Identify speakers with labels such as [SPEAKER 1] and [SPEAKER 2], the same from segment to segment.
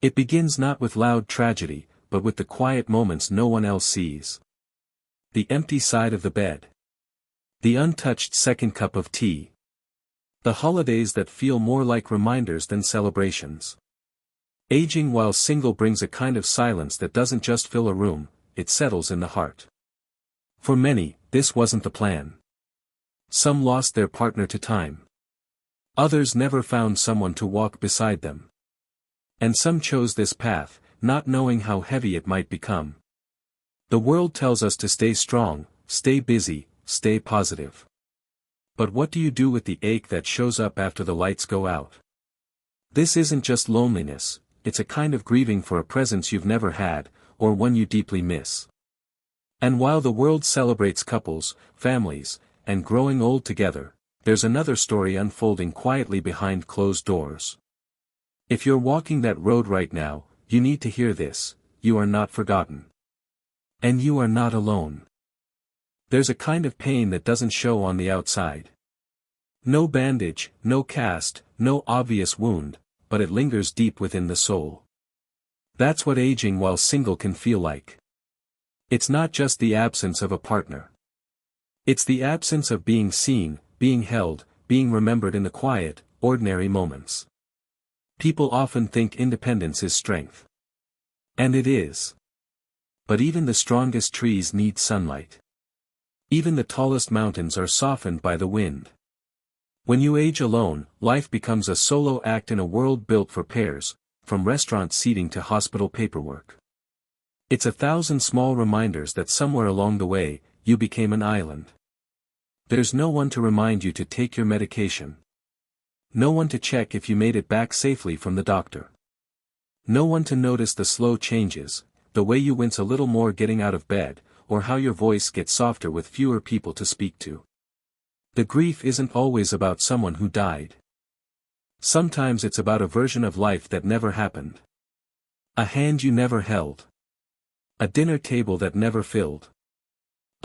[SPEAKER 1] It begins not with loud tragedy, but with the quiet moments no one else sees. The empty side of the bed. The untouched second cup of tea. The holidays that feel more like reminders than celebrations. Aging while single brings a kind of silence that doesn't just fill a room, it settles in the heart. For many, this wasn't the plan. Some lost their partner to time. Others never found someone to walk beside them. And some chose this path, not knowing how heavy it might become. The world tells us to stay strong, stay busy, stay positive. But what do you do with the ache that shows up after the lights go out? This isn't just loneliness, it's a kind of grieving for a presence you've never had, or one you deeply miss. And while the world celebrates couples, families, and growing old together, there's another story unfolding quietly behind closed doors. If you're walking that road right now, you need to hear this: you are not forgotten. And you are not alone. There's a kind of pain that doesn't show on the outside. No bandage, no cast, no obvious wound, but it lingers deep within the soul. That's what aging while single can feel like. It's not just the absence of a partner. It's the absence of being seen, being held, being remembered in the quiet, ordinary moments. People often think independence is strength. And it is. But even the strongest trees need sunlight. Even the tallest mountains are softened by the wind. When you age alone, life becomes a solo act in a world built for pairs, from restaurant seating to hospital paperwork. It's 1,000 small reminders that somewhere along the way, you became an island. There's no one to remind you to take your medication. No one to check if you made it back safely from the doctor. No one to notice the slow changes, the way you wince a little more getting out of bed, or how your voice gets softer with fewer people to speak to. The grief isn't always about someone who died. Sometimes it's about a version of life that never happened. A hand you never held. A dinner table that never filled.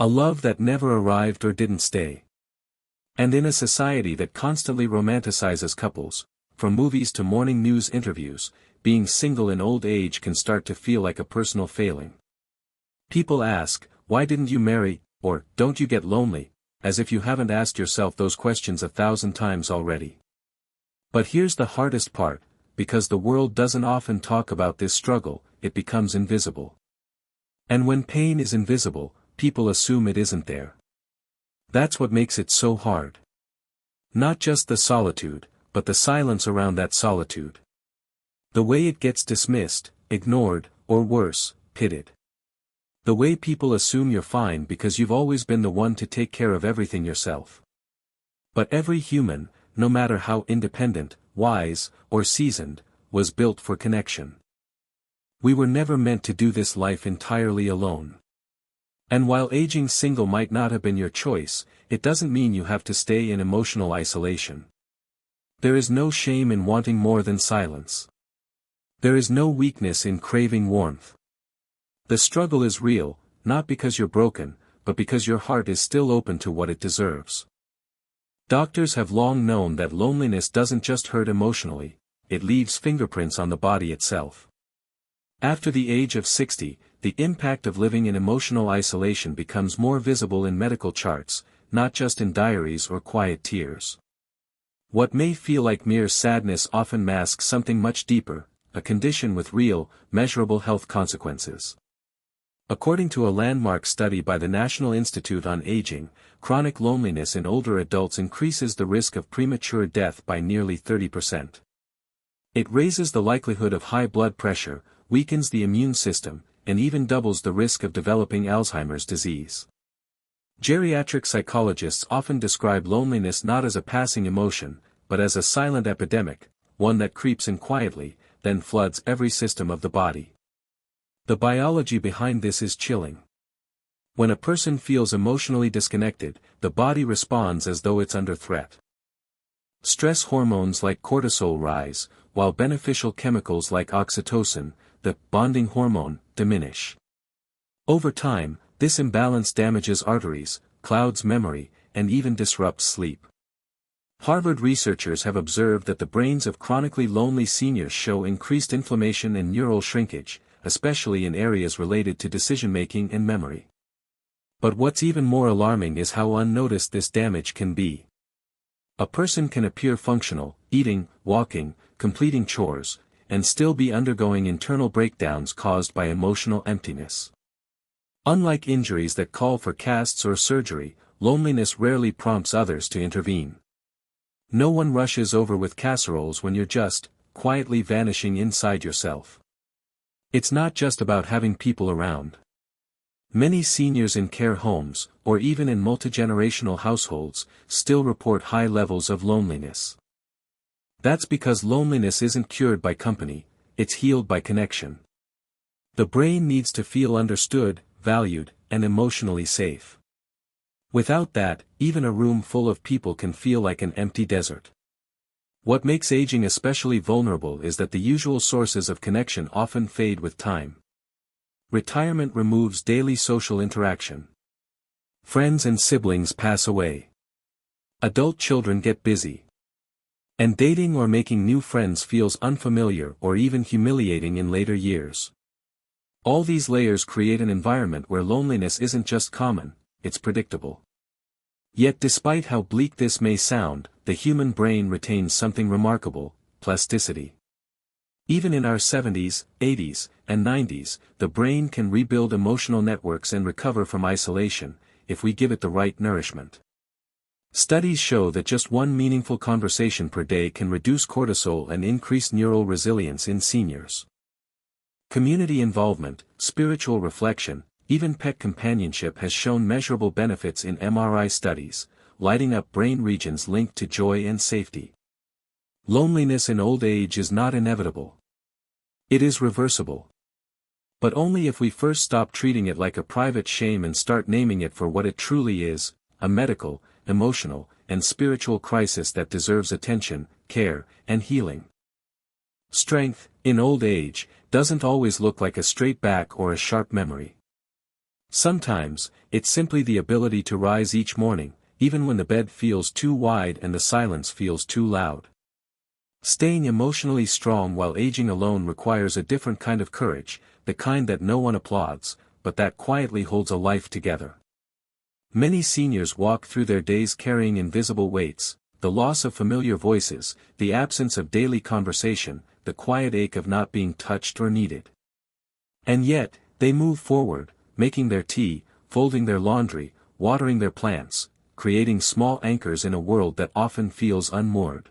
[SPEAKER 1] A love that never arrived or didn't stay. And in a society that constantly romanticizes couples, from movies to morning news interviews, being single in old age can start to feel like a personal failing. People ask, "Why didn't you marry?" or "Don't you get lonely?" as if you haven't asked yourself those questions 1,000 times already. But here's the hardest part: because the world doesn't often talk about this struggle, it becomes invisible. And when pain is invisible, people assume it isn't there. That's what makes it so hard. Not just the solitude, but the silence around that solitude. The way it gets dismissed, ignored, or worse, pitted. The way people assume you're fine because you've always been the one to take care of everything yourself. But every human, no matter how independent, wise, or seasoned, was built for connection. We were never meant to do this life entirely alone. And while aging single might not have been your choice, it doesn't mean you have to stay in emotional isolation. There is no shame in wanting more than silence. There is no weakness in craving warmth. The struggle is real, not because you're broken, but because your heart is still open to what it deserves. Doctors have long known that loneliness doesn't just hurt emotionally, it leaves fingerprints on the body itself. After the age of 60, the impact of living in emotional isolation becomes more visible in medical charts, not just in diaries or quiet tears. What may feel like mere sadness often masks something much deeper, a condition with real, measurable health consequences. According to a landmark study by the National Institute on Aging, chronic loneliness in older adults increases the risk of premature death by nearly 30%. It raises the likelihood of high blood pressure, weakens the immune system, and even doubles the risk of developing Alzheimer's disease. Geriatric psychologists often describe loneliness not as a passing emotion, but as a silent epidemic, one that creeps in quietly, then floods every system of the body. The biology behind this is chilling. When a person feels emotionally disconnected, the body responds as though it's under threat. Stress hormones like cortisol rise, while beneficial chemicals like oxytocin, the bonding hormone, diminish. Over time, this imbalance damages arteries, clouds memory, and even disrupts sleep. Harvard researchers have observed that the brains of chronically lonely seniors show increased inflammation and neural shrinkage, especially in areas related to decision-making and memory. But what's even more alarming is how unnoticed this damage can be. A person can appear functional, eating, walking, completing chores, and still be undergoing internal breakdowns caused by emotional emptiness. Unlike injuries that call for casts or surgery, loneliness rarely prompts others to intervene. No one rushes over with casseroles when you're just, quietly vanishing inside yourself. It's not just about having people around. Many seniors in care homes, or even in multi-generational households, still report high levels of loneliness. That's because loneliness isn't cured by company, it's healed by connection. The brain needs to feel understood, valued, and emotionally safe. Without that, even a room full of people can feel like an empty desert. What makes aging especially vulnerable is that the usual sources of connection often fade with time. Retirement removes daily social interaction. Friends and siblings pass away. Adult children get busy. And dating or making new friends feels unfamiliar or even humiliating in later years. All these layers create an environment where loneliness isn't just common, it's predictable. Yet despite how bleak this may sound, the human brain retains something remarkable: plasticity. Even in our 70s, 80s, and 90s, the brain can rebuild emotional networks and recover from isolation, if we give it the right nourishment. Studies show that just one meaningful conversation per day can reduce cortisol and increase neural resilience in seniors. Community involvement, spiritual reflection, even pet companionship has shown measurable benefits in MRI studies, lighting up brain regions linked to joy and safety. Loneliness in old age is not inevitable. It is reversible. But only if we first stop treating it like a private shame and start naming it for what it truly is: a medical, emotional, and spiritual crisis that deserves attention, care, and healing. Strength, in old age, doesn't always look like a straight back or a sharp memory. Sometimes, it's simply the ability to rise each morning, even when the bed feels too wide and the silence feels too loud. Staying emotionally strong while aging alone requires a different kind of courage, the kind that no one applauds, but that quietly holds a life together. Many seniors walk through their days carrying invisible weights: the loss of familiar voices, the absence of daily conversation, the quiet ache of not being touched or needed. And yet, they move forward, making their tea, folding their laundry, watering their plants, creating small anchors in a world that often feels unmoored.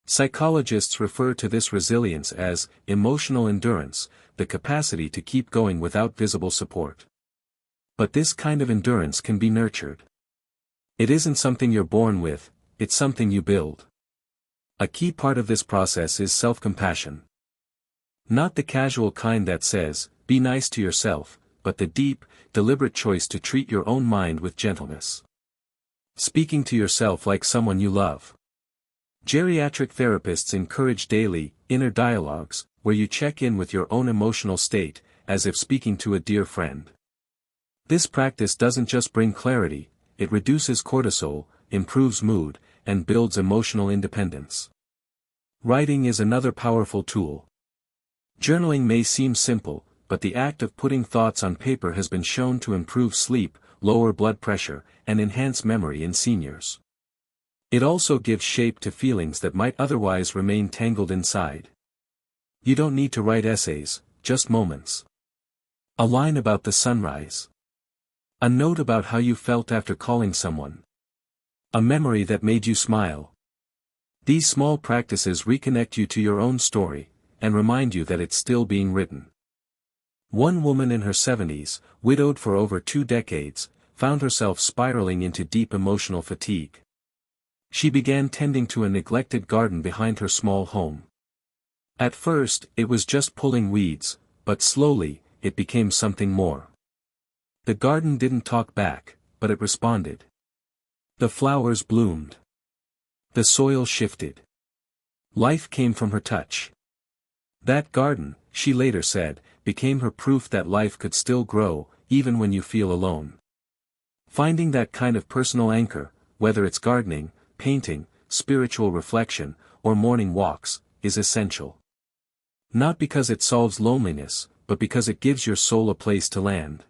[SPEAKER 1] Psychologists refer to this resilience as emotional endurance, the capacity to keep going without visible support. But this kind of endurance can be nurtured. It isn't something you're born with, it's something you build. A key part of this process is self-compassion. Not the casual kind that says, "be nice to yourself," but the deep, deliberate choice to treat your own mind with gentleness. Speaking to yourself like someone you love. Geriatric therapists encourage daily, inner dialogues, where you check in with your own emotional state, as if speaking to a dear friend. This practice doesn't just bring clarity, it reduces cortisol, improves mood, and builds emotional independence. Writing is another powerful tool. Journaling may seem simple, but the act of putting thoughts on paper has been shown to improve sleep, lower blood pressure, and enhance memory in seniors. It also gives shape to feelings that might otherwise remain tangled inside. You don't need to write essays, just moments. A line about the sunrise. A note about how you felt after calling someone. A memory that made you smile. These small practices reconnect you to your own story, and remind you that it's still being written. One woman in her 70s, widowed for over 2 decades, found herself spiraling into deep emotional fatigue. She began tending to a neglected garden behind her small home. At first, it was just pulling weeds, but slowly, it became something more. The garden didn't talk back, but it responded. The flowers bloomed. The soil shifted. Life came from her touch. That garden, she later said, became her proof that life could still grow, even when you feel alone. Finding that kind of personal anchor, whether it's gardening, painting, spiritual reflection, or morning walks, is essential. Not because it solves loneliness, but because it gives your soul a place to land.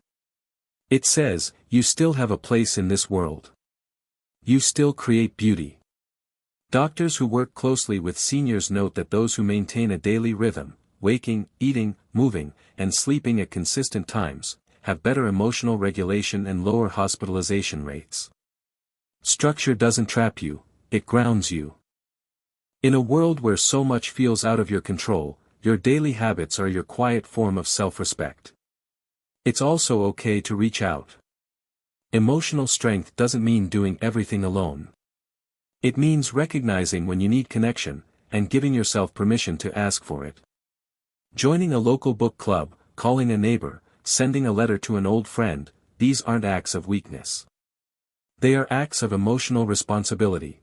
[SPEAKER 1] It says, you still have a place in this world. You still create beauty. Doctors who work closely with seniors note that those who maintain a daily rhythm, waking, eating, moving, and sleeping at consistent times, have better emotional regulation and lower hospitalization rates. Structure doesn't trap you, it grounds you. In a world where so much feels out of your control, your daily habits are your quiet form of self-respect. It's also okay to reach out. Emotional strength doesn't mean doing everything alone. It means recognizing when you need connection, and giving yourself permission to ask for it. Joining a local book club, calling a neighbor, sending a letter to an old friend, these aren't acts of weakness. They are acts of emotional responsibility.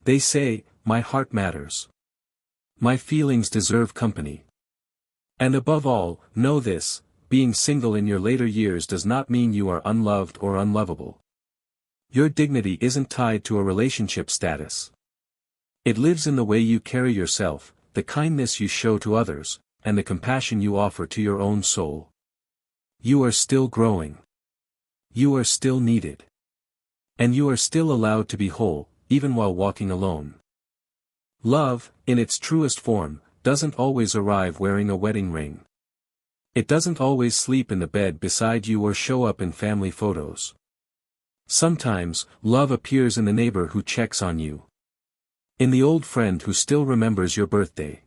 [SPEAKER 1] They say, my heart matters. My feelings deserve company. And above all, know this, being single in your later years does not mean you are unloved or unlovable. Your dignity isn't tied to a relationship status. It lives in the way you carry yourself, the kindness you show to others, and the compassion you offer to your own soul. You are still growing. You are still needed. And you are still allowed to be whole, even while walking alone. Love, in its truest form, doesn't always arrive wearing a wedding ring. It doesn't always sleep in the bed beside you or show up in family photos. Sometimes, love appears in the neighbor who checks on you. In the old friend who still remembers your birthday.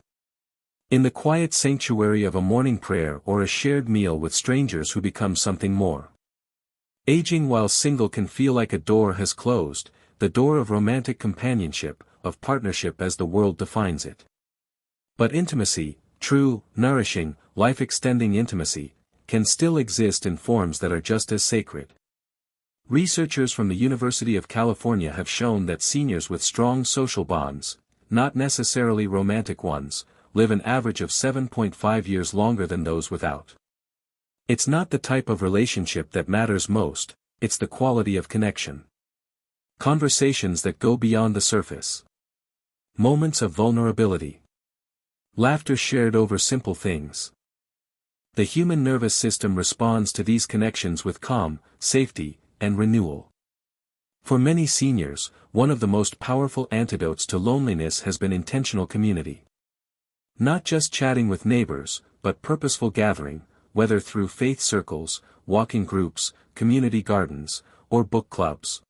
[SPEAKER 1] In the quiet sanctuary of a morning prayer or a shared meal with strangers who become something more. Aging while single can feel like a door has closed, the door of romantic companionship, of partnership as the world defines it. But intimacy, true, nourishing, life-extending intimacy, can still exist in forms that are just as sacred. Researchers from the University of California have shown that seniors with strong social bonds, not necessarily romantic ones, live an average of 7.5 years longer than those without. It's not the type of relationship that matters most, it's the quality of connection. Conversations that go beyond the surface. Moments of vulnerability. Laughter shared over simple things. The human nervous system responds to these connections with calm, safety, and renewal. For many seniors, one of the most powerful antidotes to loneliness has been intentional community. Not just chatting with neighbors, but purposeful gathering, whether through faith circles, walking groups, community gardens, or book clubs.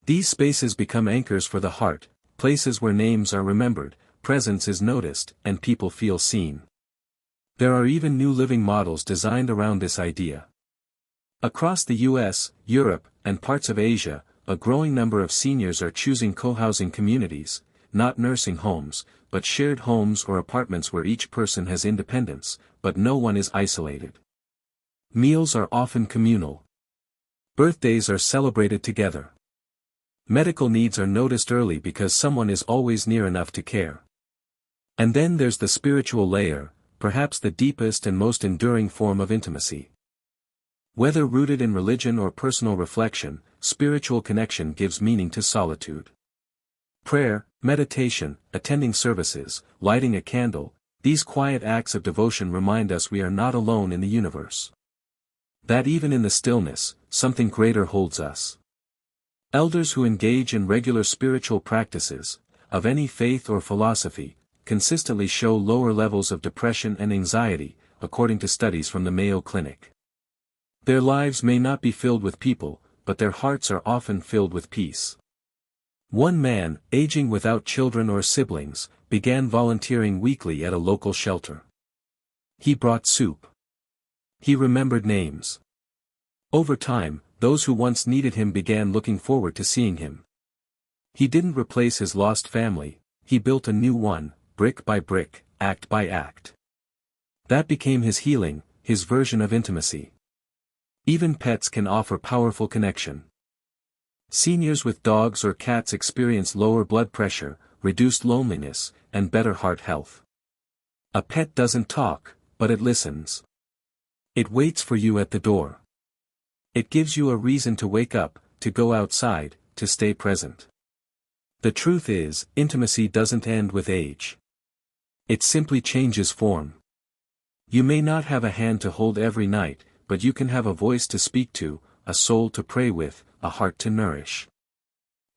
[SPEAKER 1] These spaces become anchors for the heart, places where names are remembered, presence is noticed, and people feel seen. There are even new living models designed around this idea. Across the US, Europe, and parts of Asia, a growing number of seniors are choosing co-housing communities, not nursing homes, but shared homes or apartments where each person has independence, but no one is isolated. Meals are often communal. Birthdays are celebrated together. Medical needs are noticed early because someone is always near enough to care. And then there's the spiritual layer, perhaps the deepest and most enduring form of intimacy. Whether rooted in religion or personal reflection, spiritual connection gives meaning to solitude. Prayer, meditation, attending services, lighting a candle, these quiet acts of devotion remind us we are not alone in the universe. That even in the stillness, something greater holds us. Elders who engage in regular spiritual practices, of any faith or philosophy, consistently show lower levels of depression and anxiety, according to studies from the Mayo Clinic. Their lives may not be filled with people, but their hearts are often filled with peace. One man, aging without children or siblings, began volunteering weekly at a local shelter. He brought soup. He remembered names. Over time, those who once needed him began looking forward to seeing him. He didn't replace his lost family, he built a new one, brick by brick, act by act. That became his healing, his version of intimacy. Even pets can offer powerful connection. Seniors with dogs or cats experience lower blood pressure, reduced loneliness, and better heart health. A pet doesn't talk, but it listens. It waits for you at the door. It gives you a reason to wake up, to go outside, to stay present. The truth is, intimacy doesn't end with age. It simply changes form. You may not have a hand to hold every night, but you can have a voice to speak to, a soul to pray with, a heart to nourish.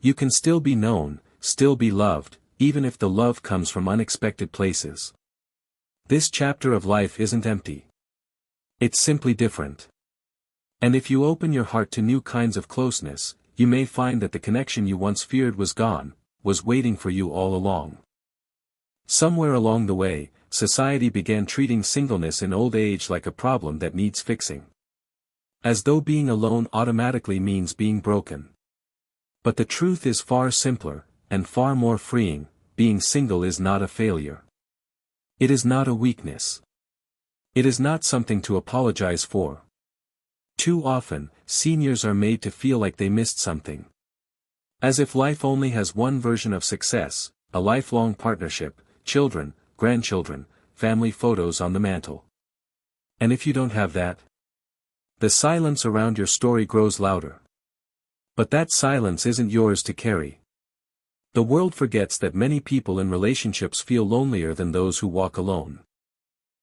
[SPEAKER 1] You can still be known, still be loved, even if the love comes from unexpected places. This chapter of life isn't empty. It's simply different. And if you open your heart to new kinds of closeness, you may find that the connection you once feared was gone, was waiting for you all along. Somewhere along the way, society began treating singleness in old age like a problem that needs fixing. As though being alone automatically means being broken. But the truth is far simpler, and far more freeing. Being single is not a failure. It is not a weakness. It is not something to apologize for. Too often, seniors are made to feel like they missed something. As if life only has one version of success, a lifelong partnership, children, grandchildren, family photos on the mantle. And if you don't have that, the silence around your story grows louder. But that silence isn't yours to carry. The world forgets that many people in relationships feel lonelier than those who walk alone.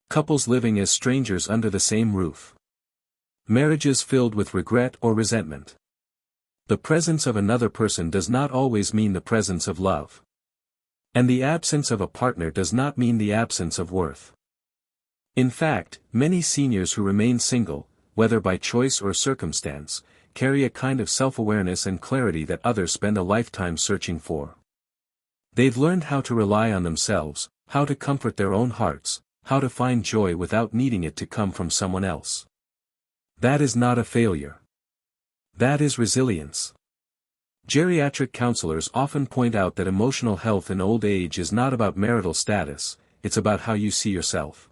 [SPEAKER 1] Couples living as strangers under the same roof. Marriages filled with regret or resentment. The presence of another person does not always mean the presence of love. And the absence of a partner does not mean the absence of worth. In fact, many seniors who remain single, whether by choice or circumstance, carry a kind of self-awareness and clarity that others spend a lifetime searching for. They've learned how to rely on themselves, how to comfort their own hearts, how to find joy without needing it to come from someone else. That is not a failure. That is resilience. Geriatric counselors often point out that emotional health in old age is not about marital status, it's about how you see yourself.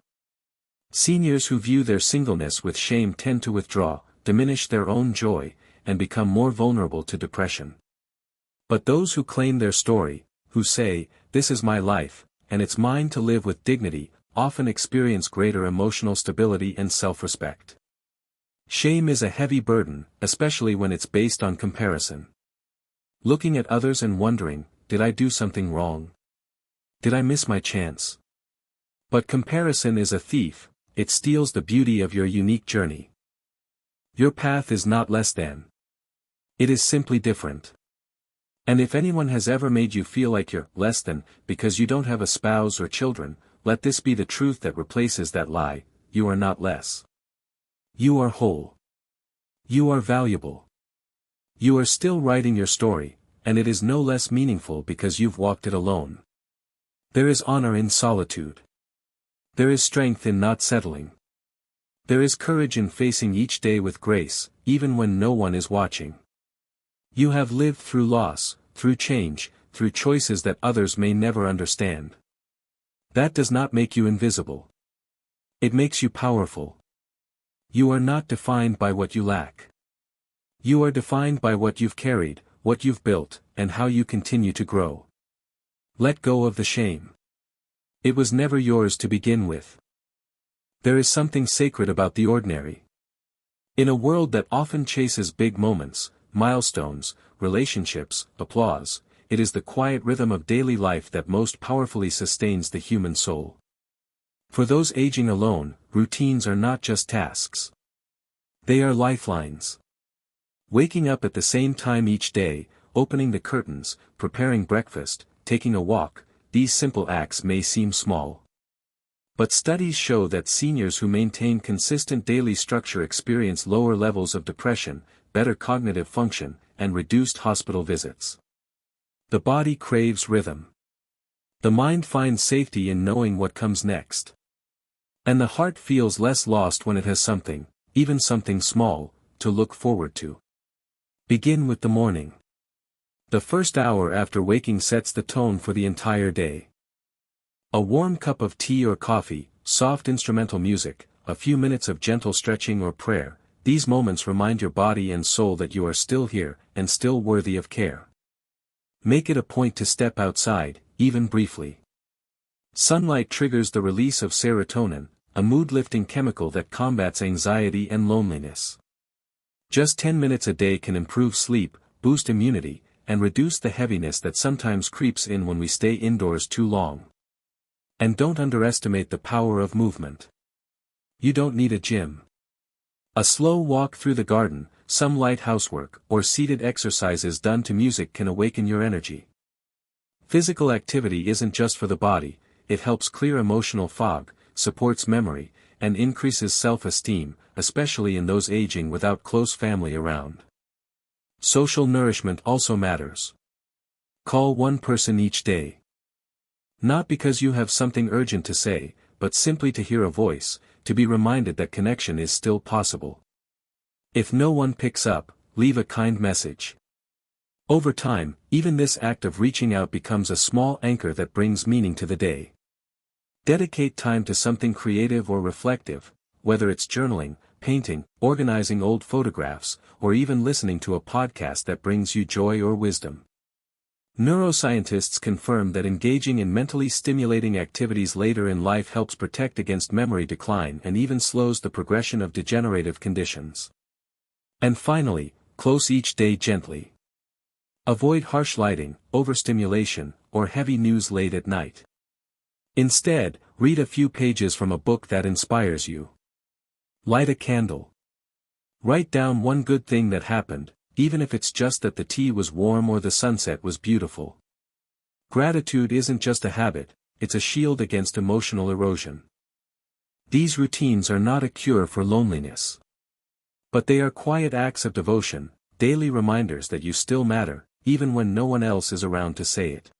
[SPEAKER 1] Seniors who view their singleness with shame tend to withdraw, diminish their own joy, and become more vulnerable to depression. But those who claim their story, who say, "This is my life, and it's mine to live with dignity," often experience greater emotional stability and self-respect. Shame is a heavy burden, especially when it's based on comparison. Looking at others and wondering, did I do something wrong? Did I miss my chance? But comparison is a thief, it steals the beauty of your unique journey. Your path is not less than. It is simply different. And if anyone has ever made you feel like you're less than, because you don't have a spouse or children, let this be the truth that replaces that lie: you are not less. You are whole. You are valuable. You are still writing your story, and it is no less meaningful because you've walked it alone. There is honor in solitude. There is strength in not settling. There is courage in facing each day with grace, even when no one is watching. You have lived through loss, through change, through choices that others may never understand. That does not make you invisible. It makes you powerful. You are not defined by what you lack. You are defined by what you've carried, what you've built, and how you continue to grow. Let go of the shame. It was never yours to begin with. There is something sacred about the ordinary. In a world that often chases big moments, milestones, relationships, applause, it is the quiet rhythm of daily life that most powerfully sustains the human soul. For those aging alone, routines are not just tasks. They are lifelines. Waking up at the same time each day, opening the curtains, preparing breakfast, taking a walk, these simple acts may seem small. But studies show that seniors who maintain consistent daily structure experience lower levels of depression, better cognitive function, and reduced hospital visits. The body craves rhythm. The mind finds safety in knowing what comes next. And the heart feels less lost when it has something, even something small, to look forward to. Begin with the morning. The first hour after waking sets the tone for the entire day. A warm cup of tea or coffee, soft instrumental music, a few minutes of gentle stretching or prayer, these moments remind your body and soul that you are still here, and still worthy of care. Make it a point to step outside, even briefly. Sunlight triggers the release of serotonin, a mood-lifting chemical that combats anxiety and loneliness. Just 10 minutes a day can improve sleep, boost immunity, and reduce the heaviness that sometimes creeps in when we stay indoors too long. And don't underestimate the power of movement. You don't need a gym. A slow walk through the garden, some light housework, or seated exercises done to music can awaken your energy. Physical activity isn't just for the body, it helps clear emotional fog, supports memory, and increases self-esteem, especially in those aging without close family around. Social nourishment also matters. Call one person each day. Not because you have something urgent to say, but simply to hear a voice, to be reminded that connection is still possible. If no one picks up, leave a kind message. Over time, even this act of reaching out becomes a small anchor that brings meaning to the day. Dedicate time to something creative or reflective, whether it's journaling, painting, organizing old photographs, or even listening to a podcast that brings you joy or wisdom. Neuroscientists confirm that engaging in mentally stimulating activities later in life helps protect against memory decline and even slows the progression of degenerative conditions. And finally, close each day gently. Avoid harsh lighting, overstimulation, or heavy news late at night. Instead, read a few pages from a book that inspires you. Light a candle. Write down one good thing that happened, even if it's just that the tea was warm or the sunset was beautiful. Gratitude isn't just a habit, it's a shield against emotional erosion. These routines are not a cure for loneliness. But they are quiet acts of devotion, daily reminders that you still matter, even when no one else is around to say it.